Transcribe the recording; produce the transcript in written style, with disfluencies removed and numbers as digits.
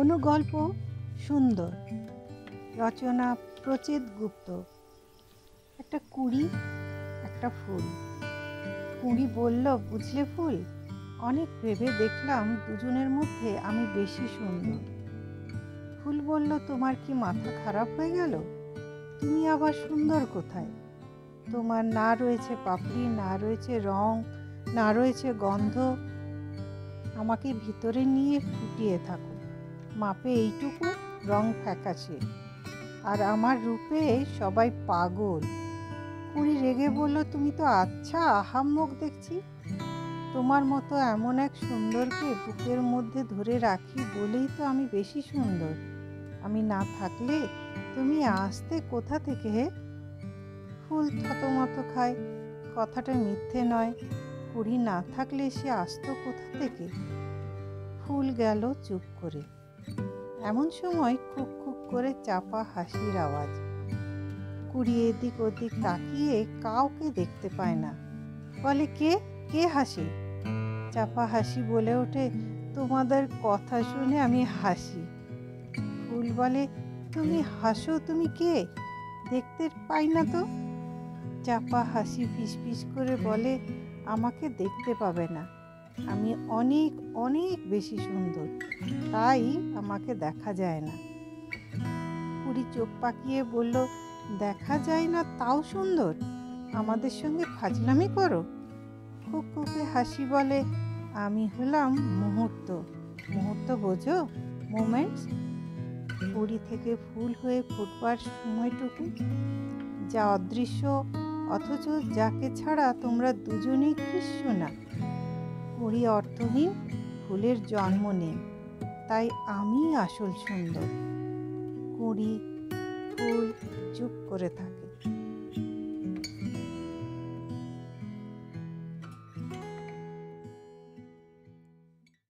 অনুগল্প সুন্দর, রচনা প্রচেত গুপ্ত। একটা কুঁড়ি, একটা ফুল। কুঁড়ি বলল, বুঝলে ফুল, অনেক ভেবে দেখলাম দুজনের মধ্যে আমি বেশি সুন্দর। ফুল বলল, তোমার কি মাথা খারাপ হয়ে গেল? তুমি আবার সুন্দর কোথায়? তোমার না রয়েছে পাপড়ি, না রয়েছে রং, না রয়েছে গন্ধ। আমাকে ভিতরে নিয়ে ফুটিয়ে থাকো। মাপে এইটুকু, রং ফ্যাকাশে, আর আমার রূপে সবাই পাগল। কুঁড়ি রেগে বলল, তুমি তো আচ্ছা আহাম্মক দেখছি। তোমার মতো এমন এক সুন্দরকে বুকের মধ্যে ধরে রাখি বলেই তো আমি বেশি সুন্দর। আমি না থাকলে তুমি আসতে কোথা থেকে হে? ফুল থতমত খায়, কথাটা মিথ্যে নয়। কুঁড়ি না থাকলে সে আসতো কোথা থেকে? ফুল গেল চুপ করে। এমন সময় খুক খুক করে চাপা হাসির আওয়াজ। কুঁড়ি এদিক ওদিক তাকিয়ে কাউকে দেখতে পায় না। বলে, কে কে হাসে? চাপা হাসি বলে ওঠে, তোমাদের কথা শুনে আমি হাসি। ফুল বলে, তুমি হাসো, তুমি কে? দেখতে পাই না তো। চাপা হাসি ফিসফিস করে বলে, আমাকে দেখতে পাবে না, আমি অনেক অনেক বেশি সুন্দর, তাই আমাকে দেখা যায় না। কুঁড়ি চোখ পাকিয়ে বলল, দেখা যায় না তাও সুন্দর? আমাদের সঙ্গে ফাজলামি করো? খুকখুকে হাসি বলে, আমি হলাম মুহূর্ত। মুহূর্ত বোঝো? মোমেন্টস। কুঁড়ি থেকে ফুল হয়ে ফুটবার সময়টুকু, যা অদৃশ্য, অথচ যাকে ছাড়া তোমরা দুজনেই কিচ্ছু না। কুঁড়ি অর্থহীন, ফুলের জন্ম নেই, তাই আমি আসল সুন্দর। কুঁড়ি, ফুল চুপ করে থাকে।